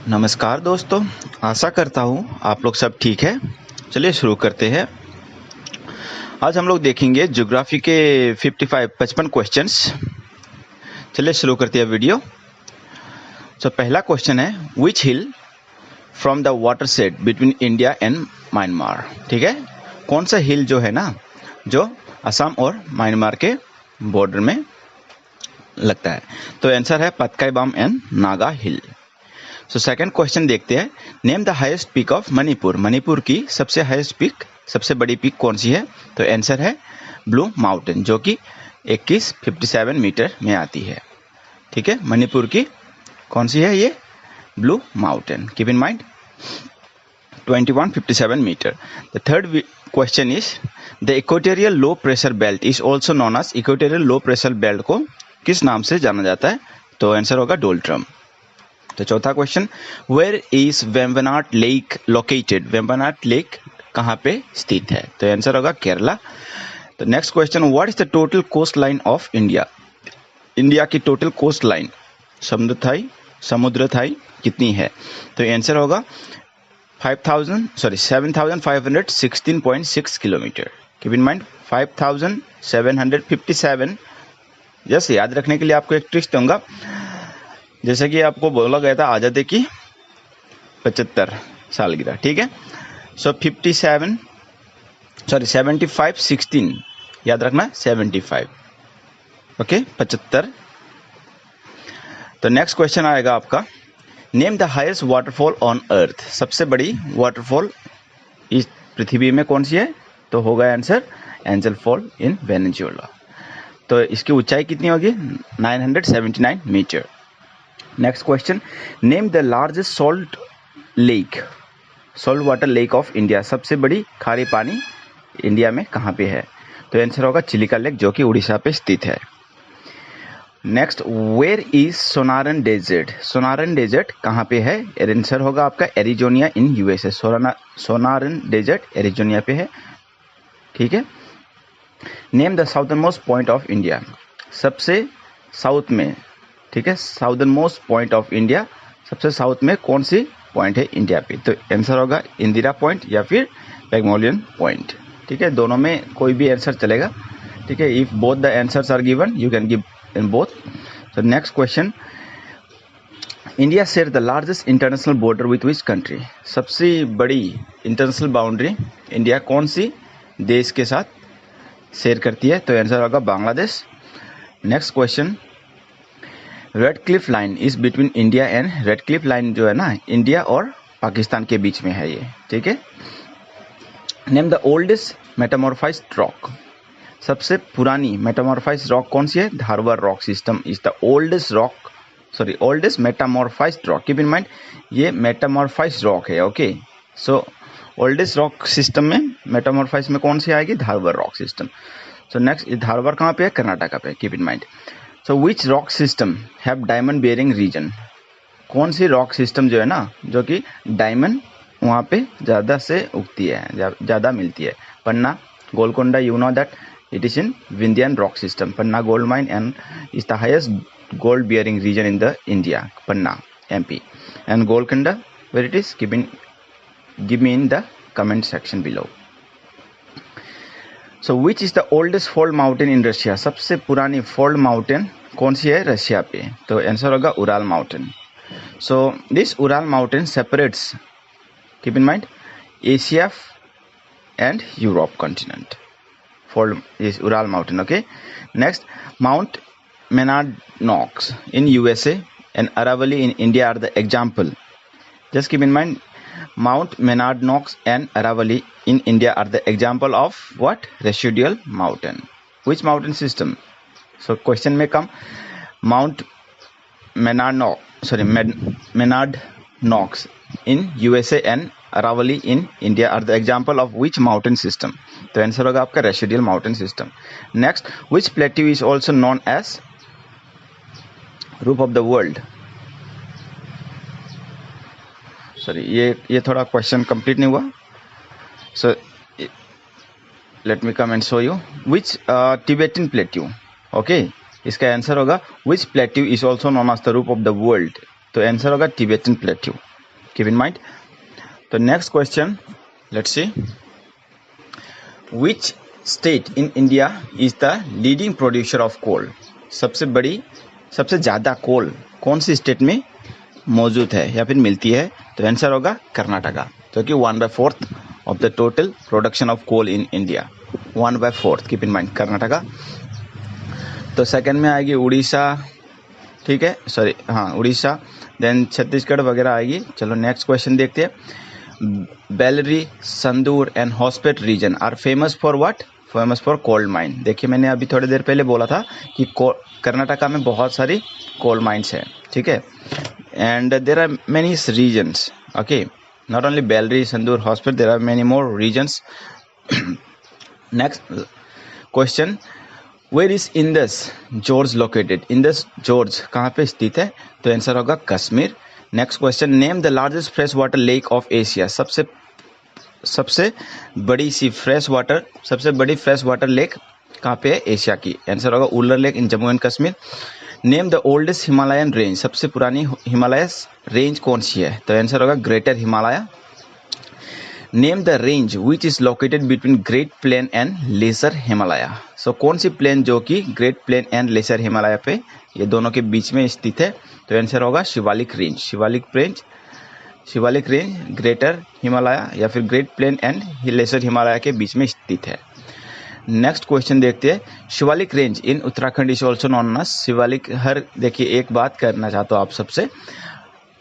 नमस्कार दोस्तों, आशा करता हूँ आप लोग सब ठीक है। चलिए शुरू करते हैं। आज हम लोग देखेंगे ज्योग्राफी के 55 क्वेश्चंस। चलिए शुरू करते हैं वीडियो। पहला क्वेश्चन है, which hill from the water set between India and Myanmar. ठीक है, कौन सा हिल जो है ना, जो असम और म्यांमार के बॉर्डर में लगता है। तो आंसर है Patkaibum and Naga hill. Second question देखते हैं, name the highest peak of Manipur. Manipur की सबसे हाईएस्ट पीक, सबसे बड़ी पीक कौन सी है। तो आंसर है ब्लू माउंटेन, जो कि 2157 मीटर में आती है। ठीक है, मणिपुर की कौन सी है ये, blue mountain. Keep in mind 2157 metre. The third question is, the equatorial low pressure belt is also known as. Equatorial low pressure belt को किस नाम से जाना जाता है। तो आंसर होगा डोल्ट्रम। तो चौथा question, where is Vembanad lake located. Vembanad lake कहाँ पे स्थित है। तो आंसर होगा केरला। तो next question, what is the total coast line of India. India की टोटल कोस्ट लाइन समुद्र थाई कितनी है। तो आंसर होगा 7516.6 किलोमीटर। Keep in mind 5757। जैसे याद रखने के लिए आपको एक ट्रिक्स दूंगा, जैसे कि आपको बोला गया था आज़ादी की 75 सालगिरह। ठीक है, 7516 याद रखना, 75। ओके, 75। तो नेक्स्ट क्वेश्चन आएगा आपका, name the highest waterfall on earth. सबसे बड़ी वाटरफॉल इस पृथ्वी में कौन सी है। तो होगा answer Angel Fall in Venezuela. तो इसकी ऊंचाई कितनी होगी, 979 metre. Next question, name the largest salt water lake of India. सबसे बड़ी खारे पानी इंडिया में कहाँ पे है। तो आंसर होगा चिलिका लेक, जो कि उड़ीसा पे स्थित है। Next, where is Sonoran desert. Sonoran desert कहाँ पे है। आंसर होगा आपका एरिजोनिया इन यूएसए। सोनारन डेजर्ट एरिजोनिया पे है। ठीक है, name the southern most point of India. सबसे साउथ में, ठीक है, southern most point of India, सबसे साउथ में कौन सी पॉइंट है इंडिया पे। तो आंसर होगा इंदिरा पॉइंट या फिर पैगमोलियन पॉइंट। ठीक है, दोनों में कोई भी आंसर चलेगा। ठीक है, if both the answers are given you can give in both. So next question, India share the largest international border with which country. सबसे बड़ी इंटरनेशनल बाउंड्री इंडिया कौन सी देश के साथ शेयर करती है। तो आंसर होगा Bangladesh. Next question, red Cliff line is between India and. Red Cliff line जो है ना, इंडिया और पाकिस्तान के बीच में है ये। ठीक है, name the oldest metamorphosed rock. सबसे पुरानी मेटामॉर्फाइज्ड रॉक कौन सी है। Dharwad rock system is the oldest metamorphosed rock. Keep in mind ये मेटामॉर्फाइज्ड रॉक है। Okay, so oldest rock system में मेटामॉर्फाइज में कौन सी आएगी, Dharwad rock system. So next, Dharwad कहाँ पे है, कर्नाटका पे। Keep in mind. So which rock system have diamond bearing region. कौन सी रॉक सिस्टम जो है ना, जो कि डायमंड वहाँ पे ज़्यादा से उगती है, ज़्यादा मिलती है। Panna, Golconda, you know that it is in Vindhyan rock system. Panna gold mine and is the highest gold bearing region in the India, Panna MP। And Golconda where it is, give me in the comment section below. So which is the oldest fold mountain in Russia? सबसे पुरानी fold mountain कौन सी है Russia पे। तो answer होगा Ural mountain. So this Ural mountain separates, keep in mind, Asia and Europe continent. Fold is Ural mountain. Okay, next, Mount Monadnock in USA and Aravalli in India are the example. Just keep in mind, Mount Monadnock and Aravalli in India are the example of what? Residual mountain. Which mountain system? So question may come, Mount Monadnock in USA and Aravalli in India are the example of which mountain system? तो answer होगा आपका residual mountain system. Next, which plateau is also known as roof of the world. Sorry, ये थोड़ा question complete नहीं हुआ। So let me come and show you which Tibetan plateau. Okay, इसका answer होगा which plateau is also known as the roof of the world. तो answer होगा Tibetan plateau. Keep in mind. तो next question, let's see, which state in India is the leading producer of coal? सबसे ज़्यादा कोल कौन सी state में मौजूद है या फिर मिलती है? तो आंसर होगा कर्नाटका, जो कि 1/4 of the total production of coal in India, 1/4, keep in mind, Karnataka. तो सेकंड में आएगी उड़ीसा, ठीक है, सॉरी हाँ उड़ीसा, देन छत्तीसगढ़ वगैरह आएगी। चलो नेक्स्ट क्वेश्चन देखते हैं। Bellary, Sandur and Hospet region are famous for what? Famous for coal mine. देखिए मैंने अभी थोड़ी देर पहले बोला था कि कर्नाटका में बहुत सारी कोल माइंस हैं, ठीक है, and there are many reasons, okay, not only Bellary, Sandur, Hospet, there are many more reasons. Next question, where is Indus gorge located? Indus gorge कहाँ पे स्थित है? तो आंसर होगा Kashmir. Next question, name the largest fresh water lake of Asia. सबसे बड़ी fresh water lake कहाँ पे है एशिया की? आंसर होगा Wular lake in Jammu and Kashmir. Name the oldest Himalayan range. सबसे पुरानी हिमालय रेंज कौन सी है? तो आंसर होगा greater Himalaya. Name the range which is located between great plain and lesser Himalaya. So कौन सी प्लेन जो कि great plain and lesser Himalaya पे, ये दोनों के बीच में स्थित है? तो आंसर होगा Shivalik range. Shivalik range greater Himalaya या फिर great plain and lesser Himalaya के बीच में स्थित है। नेक्स्ट क्वेश्चन देखते हैं, Shivalik range in Uttarakhand is also known as Shivalik. देखिए एक बात करना चाहता हूँ आप सबसे,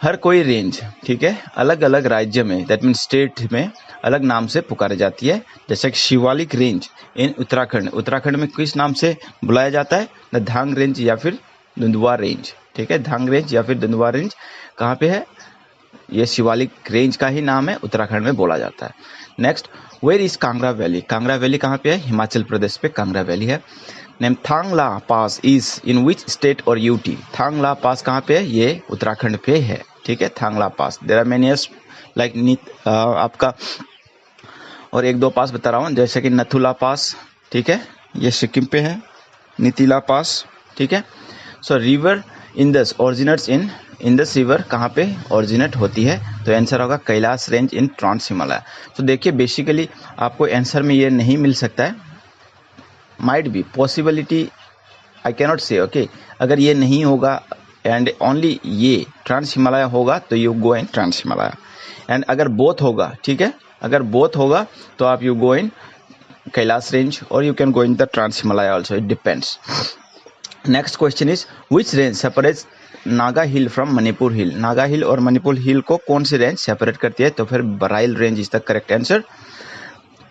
हर कोई रेंज, ठीक है, अलग अलग राज्य में, दैट मीन्स स्टेट में अलग नाम से पुकारी जाती है। जैसे कि शिवालिक रेंज इन उत्तराखंड में किस नाम से बुलाया जाता है? द धांग रेंज या फिर दुंदुवा रेंज, ठीक है, धांग रेंज या फिर दुंदुवा रेंज कहाँ पे है? ये शिवालिक रेंज का ही नाम है, उत्तराखंड में बोला जाता है। Next, where is Kangra valley? Kangra valley कहाँ पे है? हिमाचल प्रदेश पे कांगड़ा वैली है। Name Thangla pass is in which state और यूटी? थांगला पास कहाँ पे है? ये उत्तराखंड पे है, ठीक है, Thangla pass. There are many like आपका और एक दो पास बता रहा हूँ, जैसे कि नथुला पास, ठीक है, ये सिक्किम पे है, नीतिला पास, ठीक है। So river Indus originates in, Indus river कहाँ पे ओरिजिनेट होती है? तो आंसर होगा Kailash range in trans Himalaya. तो देखिए बेसिकली आपको आंसर में ये नहीं मिल सकता है, might be possibility, I cannot say, okay, अगर ये नहीं होगा एंड ओनली ये ट्रांस हिमालय होगा तो you go in trans Himalaya, and अगर बोथ होगा, ठीक है, अगर बोथ होगा तो आप you go in Kailash range और you can go in the trans Himalaya also, it depends. Next question is which range separates Naga hill from Manipur hill? Naga hill और मणिपुर हिल को कौन सी रेंज सेपरेट करती है? तो फिर Barail range is the correct answer.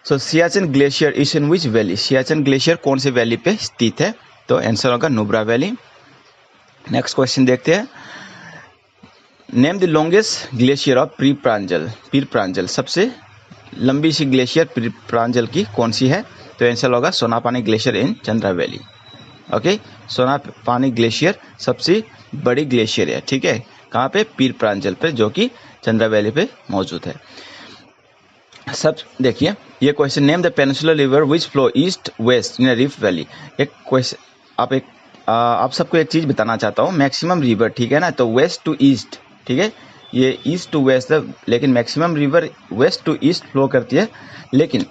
So Siachen glacier is in which valley? Siachen glacier कौन सी valley पे स्थित है? तो आंसर होगा नुब्रा वैली। नेक्स्ट क्वेश्चन देखते हैं, name the longest glacier of पीर प्रांजल। सबसे लंबी सी ग्लेशियर पीर प्रांजल की कौन सी है? तो आंसर होगा सोनापानी ग्लेशियर इन चंद्रा वैली, ओके, सोनापानी ग्लेशियर सबसे बड़ी ग्लेशियर है, ठीक है, कहाँ पे? पीर प्रांजल पे, जो कि चंद्रा वैली पे मौजूद है। सब देखिए ये question, name the peninsular river which flow east west in rift valley. एक क्वेश्चन आप सबको एक चीज़ बताना चाहता हूँ, मैक्सिमम रिवर, ठीक है ना, तो वेस्ट टू ईस्ट, ठीक है, ये ईस्ट टू वेस्ट है, लेकिन maximum river west to east flow करती है, लेकिन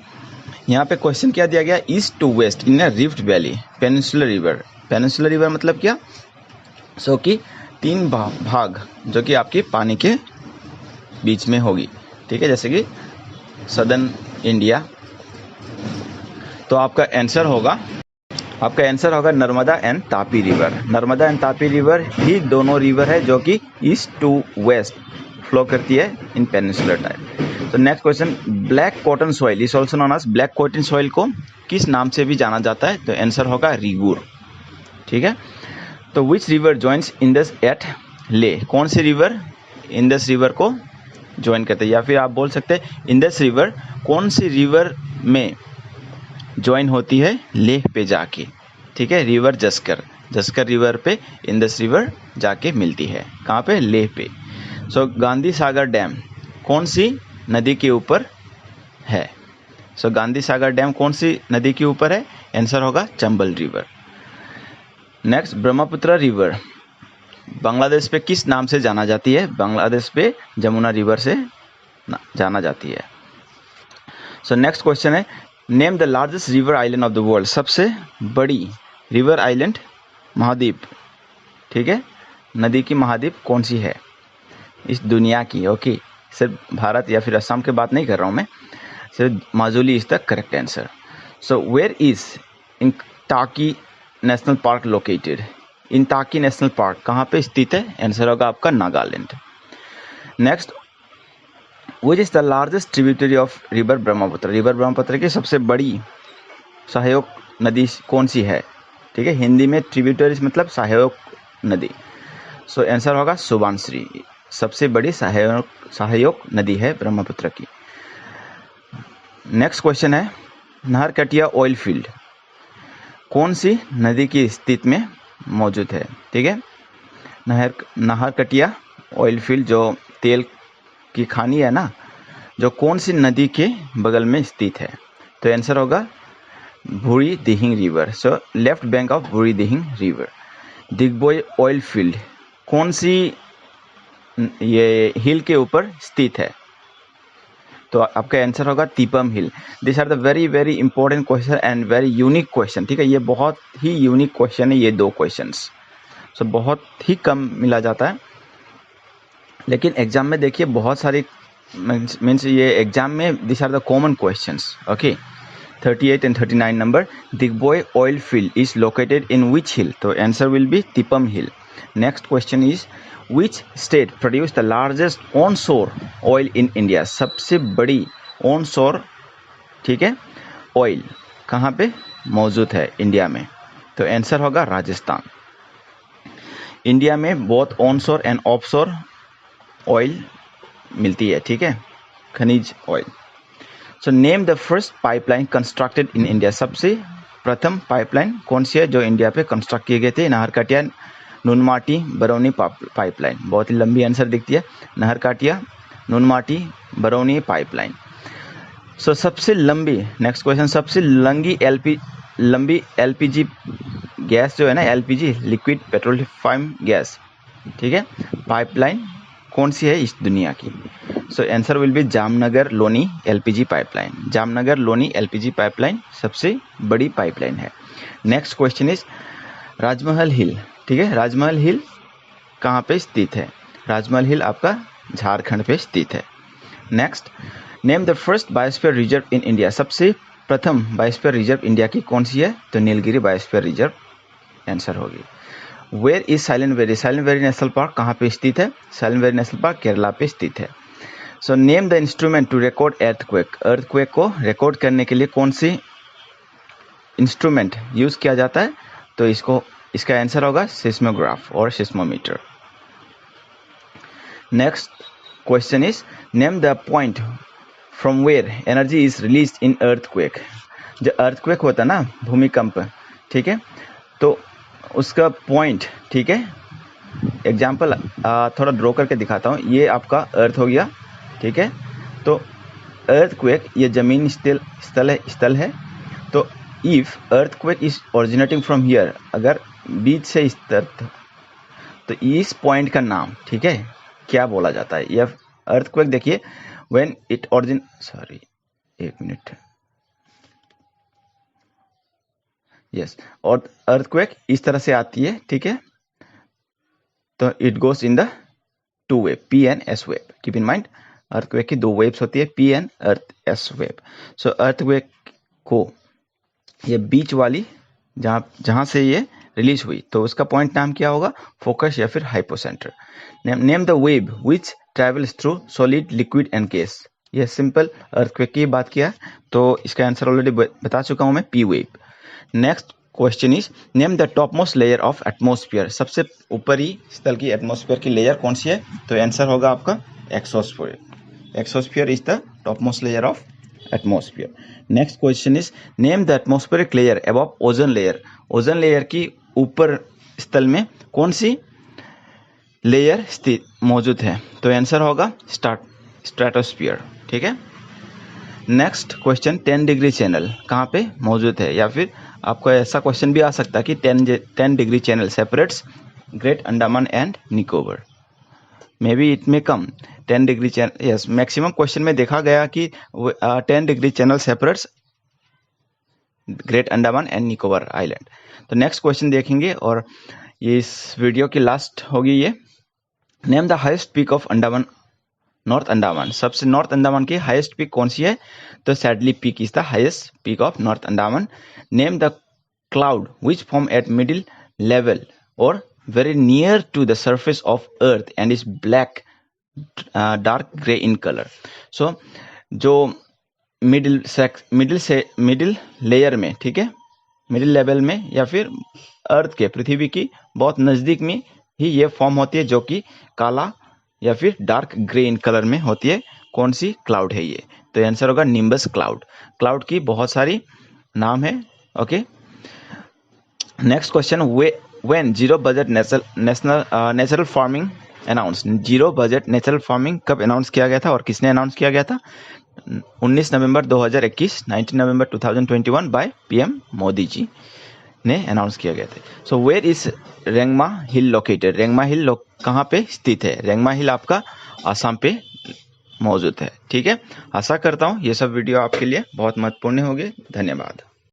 यहाँ पे क्वेश्चन क्या दिया गया? East to west in rift valley peninsular river. Peninsular river मतलब क्या? सो कि 3 भाग जो कि आपकी पानी के बीच में होगी, ठीक है, जैसे कि सदर्न इंडिया। तो आपका आंसर होगा Narmada and Tapi river. Narmada and Tapi river ही दोनों रिवर है जो कि ईस्ट टू वेस्ट फ्लो करती है इन पेनिनसुलर टाइप। तो next question, black cotton soil is also known as, black cotton soil को किस नाम से भी जाना जाता है? तो आंसर होगा रीगुर, ठीक है। तो which river joins Indus at Leh? कौन सी रिवर इंडस रिवर को ज्वाइन करते हैं? या फिर आप बोल सकते हैं इंडस रिवर कौन सी रिवर में ज्वाइन होती है? लेह पे जाके, ठीक है, रिवर जस्कर रिवर पे इंडस रिवर जाके मिलती है, कहाँ पे? लेह पे। सो गांधी सागर डैम कौन सी नदी के ऊपर है? सो गांधी सागर डैम कौन सी नदी के ऊपर है? आंसर होगा Chambal river. Next, Brahmaputra river Bangladesh पे किस नाम से जाना जाती है? बांग्लादेश पे जमुना रिवर से जाना जाती है। सो नेक्स्ट क्वेश्चन है, name the largest river island of the world. सबसे बड़ी रिवर आइलैंड, महाद्वीप, ठीक है, नदी की महाद्वीप कौन सी है इस दुनिया की? ओके, सिर्फ भारत या फिर असम की बात नहीं कर रहा हूँ मैं, सिर्फ Majuli is the correct answer. So where is Intanki national park located? Intanki national park कहाँ पे स्थित है? आंसर होगा आपका Nagaland. Next, which is the largest tributary of river Brahmaputra? River Brahmaputra की सबसे बड़ी सहायक नदी कौन सी है? ठीक है, हिंदी में ट्रिब्यूटरीज मतलब सहायक नदी। सो आंसर होगा सुबनश्री, सबसे बड़ी सहायक नदी है ब्रह्मपुत्र की। नेक्स्ट क्वेश्चन है, नाहरकटिया ऑयल फील्ड कौन सी नदी की स्थिति में मौजूद है? ठीक है, नाहरकटिया ऑयल फील्ड जो तेल की खानी है ना, जो कौन सी नदी के बगल में स्थित है? तो आंसर होगा बुरी Dihing river. So left bank of बुरी दिहिंग रिवर। दिग्बोय ऑयल फील्ड कौन सी ये हिल के ऊपर स्थित है? तो आपका आंसर होगा Tipam hill. This are the very very important question and very unique question. ठीक है, ये बहुत ही यूनिक क्वेश्चन है ये दो क्वेश्चंस। सो बहुत ही कम मिला जाता है, लेकिन एग्जाम में देखिए बहुत सारी मीन्स ये एग्जाम में this are the common questions. Okay, 38 and 39 number, Digboy oil field is located in which hill? तो answer will be Tipam hill. Next question is, which state produce the largest onshore oil in India? सबसे बड़ी onshore, ठीक है, oil कहाँ पे मौजूद है India में? तो आंसर होगा राजस्थान। इंडिया में बहुत ऑनशोर एंड ऑफशोर ऑयल मिलती है, ठीक है, खनिज oil. So name the first pipeline constructed in India. सबसे प्रथम पाइपलाइन कौन सी है जो इंडिया पे कंस्ट्रक्ट किए गए थे? नाहरकटिया नुनमाटी बरौनी पाइपलाइन। बहुत ही लंबी आंसर दिखती है, नाहरकटिया नुनमाटी बरौनी पाइपलाइन। सो सबसे लंबी, नेक्स्ट क्वेश्चन, सबसे लंबी एलपीजी गैस जो है ना, एलपीजी लिक्विड पेट्रोलियम गैस, ठीक है, पाइपलाइन कौन सी है इस दुनिया की? So answer will be Jamnagar Loni LPG pipeline. Jamnagar Loni LPG pipeline सबसे बड़ी पाइपलाइन है। नेक्स्ट क्वेश्चन इज राजमहल हिल। ठीक है, राजमहल हिल कहाँ पे स्थित है? राजमहल हिल आपका झारखंड पे स्थित है। Next, name the first biosphere reserve in India. सबसे प्रथम बायोस्फीयर रिजर्व इंडिया की कौन सी है? तो नीलगिरी बायोस्फीयर रिजर्व आंसर होगी। Where is silent valley? Silent valley national park कहाँ पे स्थित है? Silent valley national park Kerala पे स्थित है। So name the instrument to record earthquake. Earthquake को रिकॉर्ड करने के लिए कौन सी इंस्ट्रूमेंट यूज किया जाता है? तो इसका आंसर होगा सिस्मोग्राफ और seismometer. Next question is name the point from where energy is release in earthquake. जो अर्थक्वेक होता है ना, भूमिकंप, ठीक है, तो उसका पॉइंट, ठीक है, एग्जाम्पल थोड़ा ड्रॉ करके दिखाता हूँ। ये आपका अर्थ हो गया, ठीक है, तो अर्थक्वेक ये जमीन स्थल है। तो if earthquake is originating from here, अगर बीच से इस तरफ, तो इस पॉइंट का नाम, ठीक है, क्या बोला जाता है? यह अर्थक्वेक देखिए, व्हेन इट एक मिनट, यस, और अर्थक्वेक इस तरह से आती है, ठीक है, तो it goes in the two wave, P and S wave. Keep in mind, earthquake की दो वेव्स होती है, P and S wave. So earthquake को ये बीच वाली जहां से ये रिलीज हुई, तो उसका पॉइंट नाम क्या होगा? फोकस या फिर hypocentre. Name the wave which travels through solid, liquid and gas. ये सिंपल अर्थक्वेक की बात किया, तो इसका आंसर ऑलरेडी बता चुका हूं मैं, P wave. Next question is name the top most layer of atmosphere. सबसे ऊपरी स्थल की एटमोस्फियर की लेयर कौन सी है? तो आंसर होगा आपका exosphere. Exosphere is the top most layer of atmosphere. Next question is name the atmospheric layer above ozone layer. Ozone layer की ऊपर स्थल में कौन सी लेयर स्थित मौजूद है? तो आंसर होगा स्ट्रेटोस्फीयर, ठीक है। नेक्स्ट क्वेश्चन, 10 डिग्री चैनल कहाँ पे मौजूद है? या फिर आपको ऐसा क्वेश्चन भी आ सकता है कि 10 degree channel separates Great Andaman and Nicobar. Maybe it may come 10 degree channel. Yes, maximum question में देखा गया कि 10 degree channel separates great Andaman and Nicobar island. तो नेक्स्ट क्वेश्चन देखेंगे और ये इस वीडियो की लास्ट होगी ये। Name the highest peak of Andaman, north Andaman. सबसे नॉर्थ अंडमान की हाईएस्ट पीक कौन सी है? तो sadly peak is the highest peak of north Andaman. Name the cloud which form eight middle level और very near to the surface of earth and is black dark gray in color. So जो middle layer में, ठीक है, middle level में या फिर अर्थ के, पृथ्वी की बहुत नज़दीक में ही ये फॉर्म होती है जो कि काला या फिर डार्क ग्रे इन कलर में होती है। कौन सी क्लाउड है ये? तो आंसर होगा निम्बस क्लाउड। क्लाउड की बहुत सारी नाम है। Okay, next question, when zero budget natural farming announce. Zero budget natural farming कब अनाउंस किया गया था और किसने अनाउंस किया गया था? 19 November 2021, 19 November 2021 by PM Modi ji ने अनाउंस किया गया था। So where is Rengma hill located? Rengma hill कहाँ पे स्थित है? रेंगमा हिल आपका आसाम पे मौजूद है। ठीक है, आशा करता हूँ ये सब वीडियो आपके लिए बहुत महत्वपूर्ण होंगे। धन्यवाद।